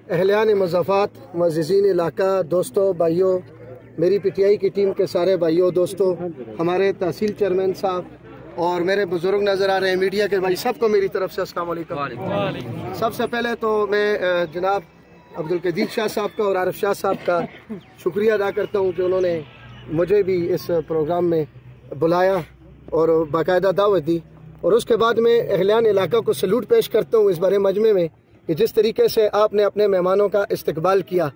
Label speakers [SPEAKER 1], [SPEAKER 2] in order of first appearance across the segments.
[SPEAKER 1] اہلیان مضافات، معززین علاقہ، دوستوں، بھائیوں، میری پی ٹی آئی کی ٹیم کے سارے بھائیوں دوستوں، ہمارے تحصیل چیئرمین صاحب اور میرے بزرگ نظر آ رہے ہیں میڈیا کے بھائی، سب کو میری طرف سے السلام علیکم۔ سب سے پہلے تو میں جناب عبدالقدیر شاہ صاحب کا اور عارف شاہ صاحب کا شکریہ ادا کرتا ہوں کہ انہوں نے مجھے بھی اس پروگرام میں بلایا اور باقاعدہ دعوت دی، اور اس کے بعد میں اہلیان علاقہ کو سلوٹ پیش کرتا ہوں اس بڑے مجمع میں کہ جس طریقے سے آپ نے اپنے مہمانوں کا استقبال کیا۔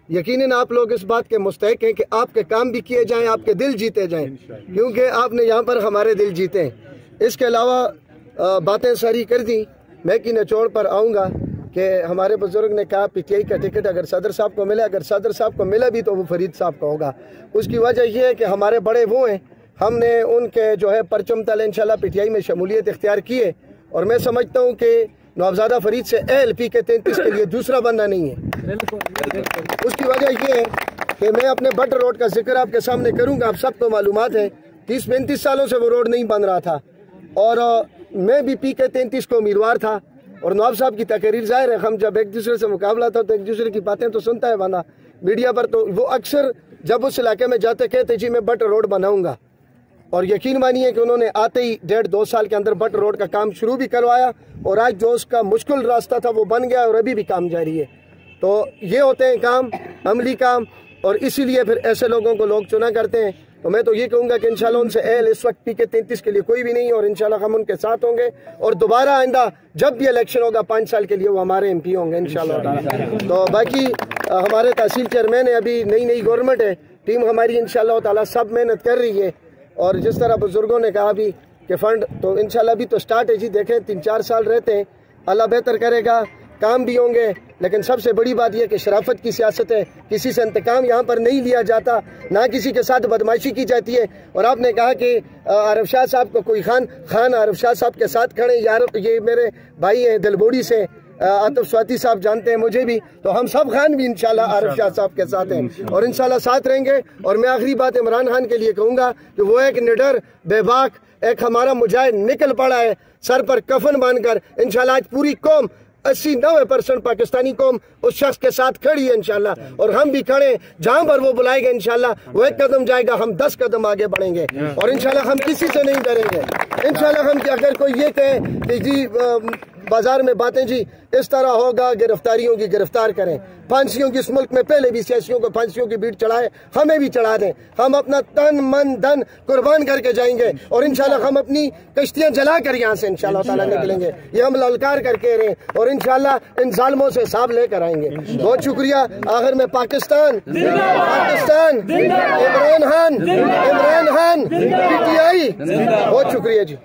[SPEAKER 1] یقیناً آپ لوگ اس بات کے مستحق ہیں کہ آپ کے کام بھی کیے جائیں، آپ کے دل جیتے جائیں، کیونکہ آپ نے یہاں پر ہمارے دل جیتے ہیں۔ اس کے علاوہ باتیں ساری کر دیں، میں کی نچوڑ پر آؤں گا کہ ہمارے بزرگ نے کہا پی ٹی آئی کا ٹکٹ اگر صدر صاحب کو ملے، اگر صدر صاحب کو ملا بھی تو وہ فرید صاحب کا ہوگا۔ اس کی وجہ یہ ہے کہ ہمارے بڑے وہ ہیں، ہم نے ان کے جو ہے پرچم تلے انشاءاللہ پی ٹی آئی میں شمولیت اختیار کی ہے، اور میں سمجھتا ہوں کہ نوابزادہ فرید سے اہل پی کے 33 کے لیے دوسرا بندہ نہیں ہے۔ اس کی وجہ یہ ہے کہ میں اپنے بٹ روڈ کا ذکر آپ کے سامنے کروں گا۔ آپ سب کو معلومات ہے 30-35 سالوں سے وہ روڈ نہیں بن رہا تھا، اور میں بھی پی کے 33 کو امیدوار تھا، اور نواب صاحب کی تقریر ظاہر ہے ہم جب ایک دوسرے سے مقابلہ تھا تو ایک دوسرے کی باتیں تو سنتا ہے بندہ میڈیا پر، تو وہ اکثر جب اس علاقے میں جاتے کہتے جی میں بٹ روڈ بناؤں گا، اور یقین مانیے کہ انہوں نے آتے ہی 1.5-2 سال کے اندر بٹ روڈ کا کام شروع بھی کروایا، اور آج جو اس کا مشکل راستہ تھا وہ بن گیا، اور ابھی بھی کام جاری ہے۔ تو یہ ہوتے ہیں کام، عملی کام، اور اسی لیے پھر ایسے لوگوں کو لوگ چنا کرتے ہیں۔ تو میں تو یہ کہوں گا کہ انشاءاللہ ان سے اہل اس وقت پی کے 33 کے لیے کوئی بھی نہیں، اور انشاءاللہ ہم ان کے ساتھ ہوں گے، اور دوبارہ آئندہ جب بھی الیکشن ہوگا 5 سال کے لیے وہ ہمارے ایم پی ہوں گے انشاءاللہ تعالی۔ تو باقی ہمارے تحصیل چیئرمین ہے، ابھی نئی گورنمنٹ ہے، ٹیم ہماری انشاءاللہ تعالی سب محنت کر رہی ہے، اور جس طرح بزرگوں نے کہا بھی کہ فنڈ تو انشاءاللہ بھی تو سٹارٹ ہے جی، دیکھیں 3-4 سال رہتے ہیں، اللہ بہتر کرے گا، کام بھی ہوں گے، لیکن سب سے بڑی بات یہ کہ شرافت کی سیاست ہے، کسی سے انتقام یہاں پر نہیں لیا جاتا، نہ کسی کے ساتھ بدمعاشی کی جاتی ہے۔ اور آپ نے کہا کہ عارف شاہ صاحب کو کوئی خان عارف شاہ صاحب کے ساتھ کھڑے، یہ میرے بھائی ہیں دلبوڑی سے، عاطف سواتی صاحب جانتے ہیں مجھے بھی، تو ہم سب خان بھی انشاءاللہ عارف شاہ صاحب کے ساتھ ہیں، اور انشاءاللہ ساتھ رہیں گے۔ اور میں آخری بات عمران خان کے لیے کہوں گا کہ وہ ایک نڈر بے باک ایک ہمارا مجاہد نکل پڑا ہے، سر پر کفن باندھ کر، انشاءاللہ آج پوری قوم 80-90% پاکستانی قوم اس شخص کے ساتھ کھڑی ہے انشاءاللہ، اور ہم بھی کھڑے، جہاں پر وہ بلائے گا انشاءاللہ وہ 1 قدم جائے گا، ہم 10 قدم آگے بڑھیں گے، اور انشاءاللہ ہم کسی سے نہیں ڈریں گے۔ انشاءاللہ ہم اگر کوئی یہ کہے کہ جی بازار میں باتیں جی اس طرح ہوگا، گرفتاریوں کی گرفتار کریں، پھانسیوں کی، اس ملک میں پہلے بھی سیاسیوں کو پھانسیوں کی بیٹ چڑھائے، ہمیں بھی چڑھا دیں، ہم اپنا تن من دھن قربان کر کے جائیں گے، اور انشاءاللہ ہم اپنی کشتیاں جلا کر یہاں سے انشاءاللہ تعالیٰ نکلیں گے، یہ ہم للکار کر کے رہیں، اور انشاءاللہ ان ظالموں سے حساب لے کر آئیں گے۔ بہت شکریہ۔ آخر میں Pakistan Imran Khan P T I, بہت شکریہ جی۔